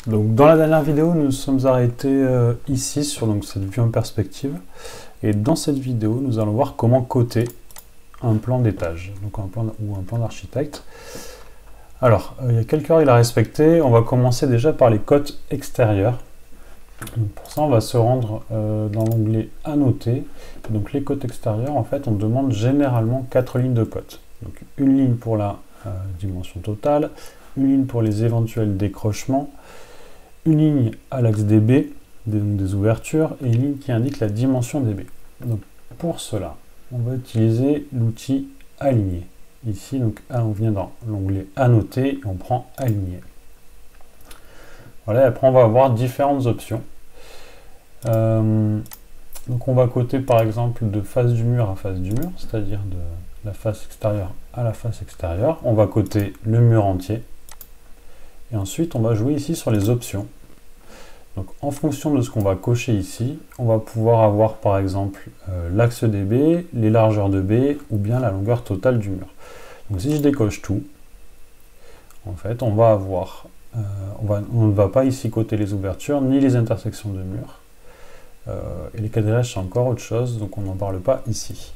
Donc dans la dernière vidéo, nous nous sommes arrêtés ici sur donc, cette vue en perspective. Et dans cette vidéo, nous allons voir comment coter un plan d'étage, donc un plan d'architecte. Alors, il y a quelques règles à respecter. On va commencer déjà par les cotes extérieures. Donc, pour ça, on va se rendre dans l'onglet Annoter. Donc les cotes extérieures, en fait, on demande généralement 4 lignes de cotes. Donc une ligne pour la dimension totale, une ligne pour les éventuels décrochements, une ligne à l'axe des baies, des ouvertures, et une ligne qui indique la dimension des baies. Donc pour cela, on va utiliser l'outil Aligner. Ici, donc, on vient dans l'onglet Annoter et on prend Aligner. Voilà, et après on va avoir différentes options. Donc on va coter par exemple de face du mur à face du mur, c'est-à-dire de la face extérieure à la face extérieure. On va coter le mur entier. Et ensuite, on va jouer ici sur les options. Donc, en fonction de ce qu'on va cocher ici, on va pouvoir avoir par exemple l'axe des baies, les largeurs de baies ou bien la longueur totale du mur. Donc, si je décoche tout, en fait, on va avoir, on ne va pas ici coter les ouvertures ni les intersections de murs. Et les quadrillages, c'est encore autre chose, donc on n'en parle pas ici.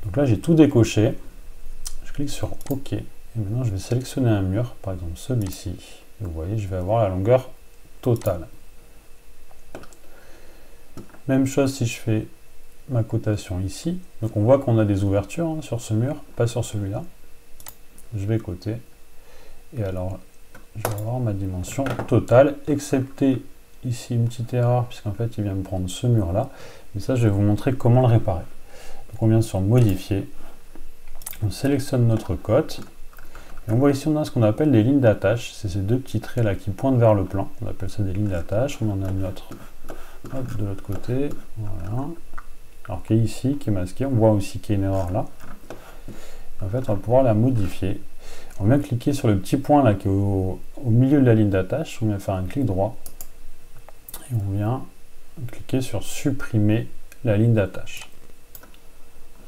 Donc là, j'ai tout décoché. Je clique sur OK. Et maintenant, je vais sélectionner un mur, par exemple celui-ci. Vous voyez, je vais avoir la longueur totale. Même chose si je fais ma cotation ici. Donc on voit qu'on a des ouvertures sur ce mur, pas sur celui-là. Je vais coter. Et alors, je vais avoir ma dimension totale, excepté ici une petite erreur, puisqu'en fait, il vient me prendre ce mur-là. Mais ça, je vais vous montrer comment le réparer. Donc on vient sur Modifier. On sélectionne notre cote. Et on voit ici, on a ce qu'on appelle des lignes d'attache. C'est ces deux petits traits là qui pointent vers le plan. On appelle ça des lignes d'attache. On en a une autre de l'autre côté. Voilà. Alors qui est ici, qui est masquée. On voit aussi qu'il y a une erreur là. En fait, on va pouvoir la modifier. On vient cliquer sur le petit point là qui est au milieu de la ligne d'attache. On vient faire un clic droit. Et on vient cliquer sur supprimer la ligne d'attache.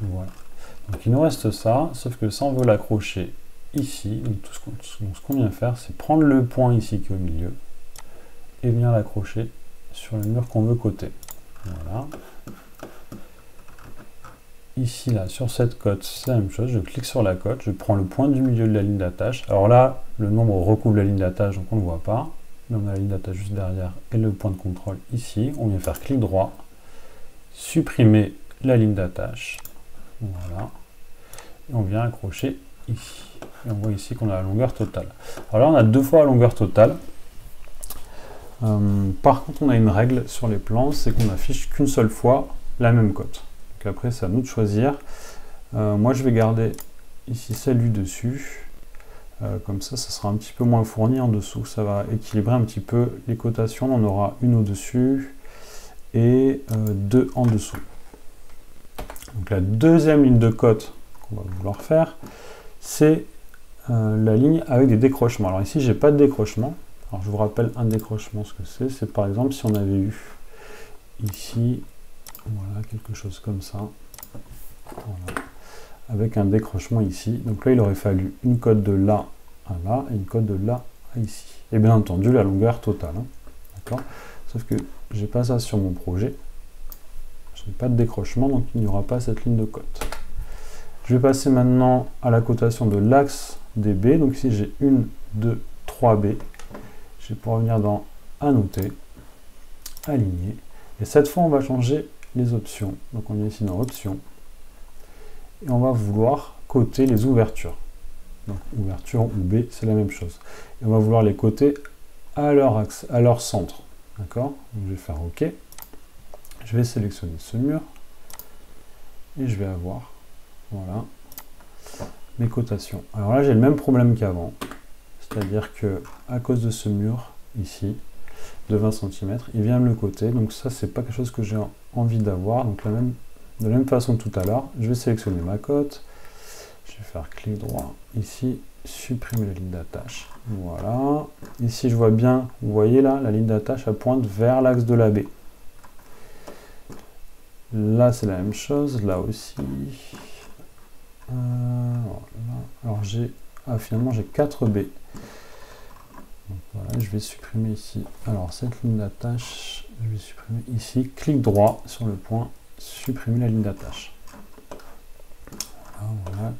Voilà. Donc il nous reste ça, sauf que ça on veut l'accrocher ici. Donc tout ce qu'on vient faire, c'est prendre le point ici qui est au milieu et venir l'accrocher sur le mur qu'on veut coter. Voilà. Ici, là, sur cette cote, c'est la même chose. Je clique sur la cote, je prends le point du milieu de la ligne d'attache. Alors là, le nombre recouvre la ligne d'attache, donc on ne le voit pas. Mais on a la ligne d'attache juste derrière et le point de contrôle ici. On vient faire clic droit, supprimer la ligne d'attache. Voilà. Et on vient accrocher ici. Et on voit ici qu'on a la longueur totale. Alors là, on a deux fois la longueur totale. Par contre, on a une règle sur les plans, c'est qu'on affiche qu'une seule fois la même cote. Donc après, c'est à nous de choisir. Moi, je vais garder ici celle du dessus. Comme ça, ça sera un petit peu moins fourni en dessous. Ça va équilibrer un petit peu les cotations. On en aura une au-dessus et deux en dessous. Donc la deuxième ligne de cote qu'on va vouloir faire, c'est la ligne avec des décrochements. Alors ici, j'ai pas de décrochement. Alors je vous rappelle un décrochement, ce que c'est. C'est par exemple si on avait eu ici, voilà, quelque chose comme ça, voilà, avec un décrochement ici. Donc là, il aurait fallu une cote de là à là et une cote de là à ici. Et bien entendu, la longueur totale. Hein, d'accord ? Sauf que j'ai pas ça sur mon projet. Je n'ai pas de décrochement, donc il n'y aura pas cette ligne de cote. Je vais passer maintenant à la cotation de l'axe des baies. Donc ici, j'ai 1, 2, 3 baies. Je vais pouvoir venir dans Annoter, Aligner. Et cette fois, on va changer les options. Donc on vient ici dans Options. Et on va vouloir coter les ouvertures. Donc ouverture ou baie, c'est la même chose. Et on va vouloir les coter à leur axe, à leur centre. D'accord ? Donc je vais faire OK. Je vais sélectionner ce mur. Et je vais avoir, voilà, mes cotations. Alors là, j'ai le même problème qu'avant. C'est-à-dire que à cause de ce mur ici, de 20 cm, il vient me le coter. Donc ça, c'est pas quelque chose que j'ai envie d'avoir. Donc de la même façon que tout à l'heure, je vais sélectionner ma cote. Je vais faire clic droit ici, supprimer la ligne d'attache. Voilà. Ici, je vois bien, vous voyez là, la ligne d'attache elle pointe vers l'axe de la baie. Là, c'est la même chose. Là aussi. Voilà. Alors, finalement, j'ai 4 baies. Donc voilà, je vais supprimer ici. Alors cette ligne d'attache, je vais supprimer ici. Clic droit sur le point, supprimer la ligne d'attache. Voilà,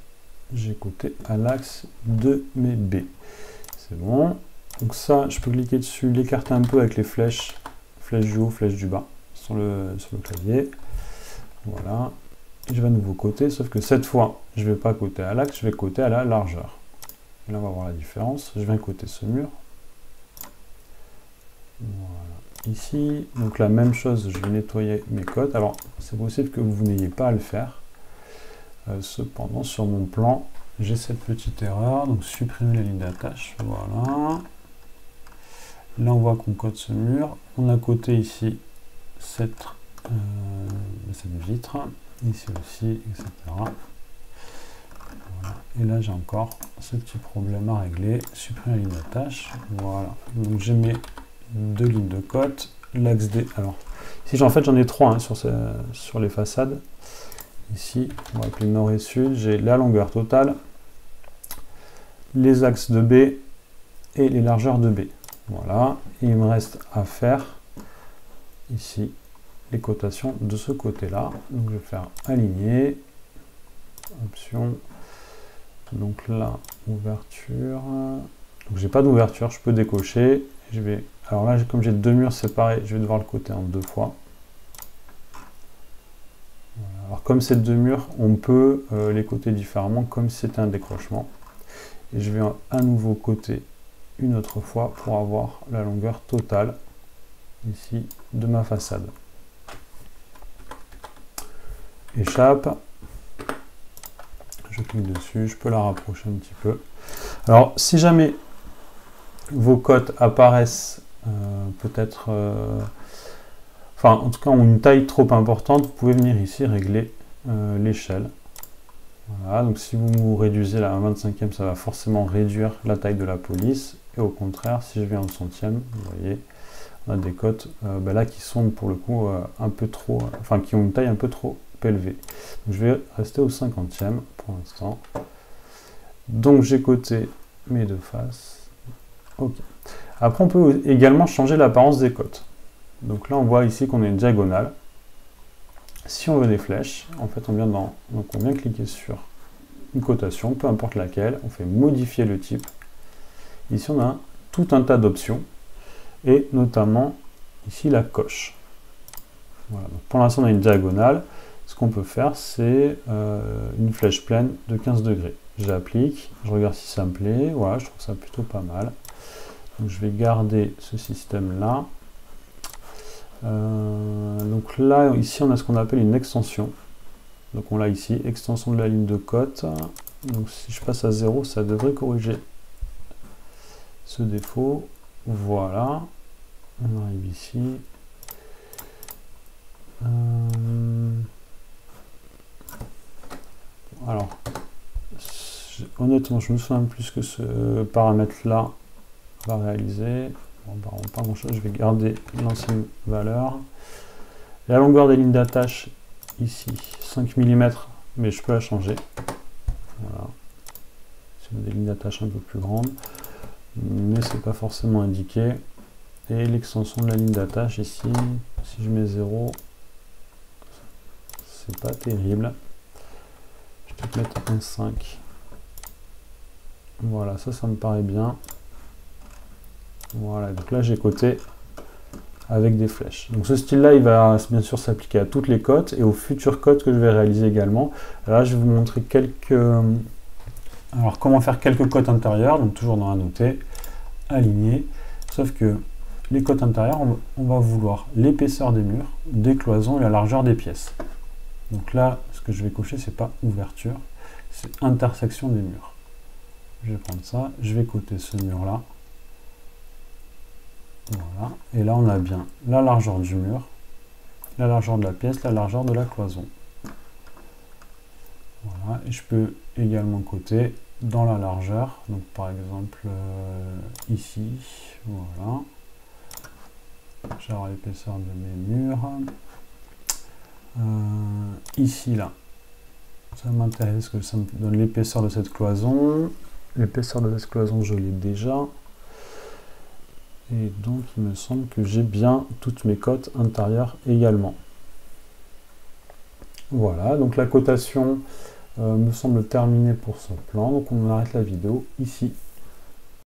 j'ai coté à l'axe de mes B. C'est bon. Donc ça, je peux cliquer dessus, l'écarter un peu avec les flèches, flèche du haut, flèche du bas sur le clavier. Voilà. Et je vais à nouveau coter, sauf que cette fois, je ne vais pas coter à l'axe, je vais coter à la largeur. Et là, on va voir la différence. Je viens coter ce mur. Voilà. Ici, donc la même chose, je vais nettoyer mes cotes. Alors, c'est possible que vous n'ayez pas à le faire. Cependant, sur mon plan, j'ai cette petite erreur. Donc, supprimer la ligne d'attache. Voilà. Là, on voit qu'on cote ce mur. On a coté ici cette vitre. Ici aussi, etc. Voilà. Et là, j'ai encore ce petit problème à régler. Supprimer la ligne d'attache. Voilà. Donc, j'ai mes deux lignes de cote. L'axe D. Alors, ici, en fait, j'en ai trois hein, sur les façades. Ici, on va appeler nord et sud. J'ai la longueur totale, les axes de B et les largeurs de B. Voilà. Et il me reste à faire ici les cotations de ce côté-là. Donc, je vais faire aligner. Option. Donc là, ouverture. Donc, j'ai pas d'ouverture, je peux décocher. Je vais. Alors là, comme j'ai deux murs séparés, je vais devoir le coter en deux fois. Voilà. Alors comme c'est deux murs, on peut les coter différemment, comme si c'était un décrochement. Et je vais à nouveau coter une autre fois pour avoir la longueur totale ici de ma façade. Échappe. Je clique dessus, je peux la rapprocher un petit peu. Alors si jamais vos cotes apparaissent peut-être... Enfin, en tout cas, ont une taille trop importante, vous pouvez venir ici régler l'échelle. Voilà, donc si vous réduisez la 1/25e, ça va forcément réduire la taille de la police. Et au contraire, si je vais en centième, vous voyez, on a des cotes là qui sont pour le coup un peu trop, enfin qui ont une taille un peu trop élevée. Donc, je vais rester au 50e pour l'instant. Donc j'ai coté mes deux faces. Ok. Après, on peut également changer l'apparence des cotes. Donc là, on voit ici qu'on a une diagonale. Si on veut des flèches, en fait, on vient cliquer sur une cotation, peu importe laquelle. On fait modifier le type. Ici, on a tout un tas d'options, et notamment ici la coche. Voilà. Donc, pour l'instant, on a une diagonale. Ce qu'on peut faire, c'est une flèche pleine de 15 degrés. J'applique, je regarde si ça me plaît. Voilà, je trouve ça plutôt pas mal. Donc, je vais garder ce système-là. Donc là, ici, on a ce qu'on appelle une extension. Donc on l'a ici, extension de la ligne de cote. Donc si je passe à 0, ça devrait corriger ce défaut. Voilà. On arrive ici. Alors, honnêtement, je me souviens plus que ce paramètre-là va réaliser. Bon, pas grand chose, je vais garder l'ancienne valeur. La longueur des lignes d'attache, ici, 5 mm, mais je peux la changer. Voilà. C'est des lignes d'attache un peu plus grandes, mais c'est pas forcément indiqué. Et l'extension de la ligne d'attache, ici, si je mets 0, c'est pas terrible. Je vais peut-être mettre 1,5. Voilà, ça me paraît bien. Voilà, donc là j'ai coté avec des flèches. Donc ce style-là, il va bien sûr s'appliquer à toutes les cotes et aux futures cotes que je vais réaliser également. Là, je vais vous montrer alors comment faire quelques cotes intérieures, donc toujours dans un outil, aligner. Sauf que les cotes intérieures, on va vouloir l'épaisseur des murs, des cloisons et la largeur des pièces. Donc là, ce que je vais cocher, c'est pas ouverture, c'est intersection des murs. Je vais prendre ça, je vais coter ce mur-là. Voilà, et là on a bien la largeur du mur, la largeur de la pièce, la largeur de la cloison. Voilà, et je peux également coter dans la largeur, donc par exemple ici, voilà. J'ai l'épaisseur de mes murs. Ici, là, ça m'intéresse que ça me donne l'épaisseur de cette cloison. L'épaisseur de cette cloison, je l'ai déjà. Et donc il me semble que j'ai bien toutes mes cotes intérieures également. Voilà, donc la cotation me semble terminée pour ce plan, donc on arrête la vidéo ici.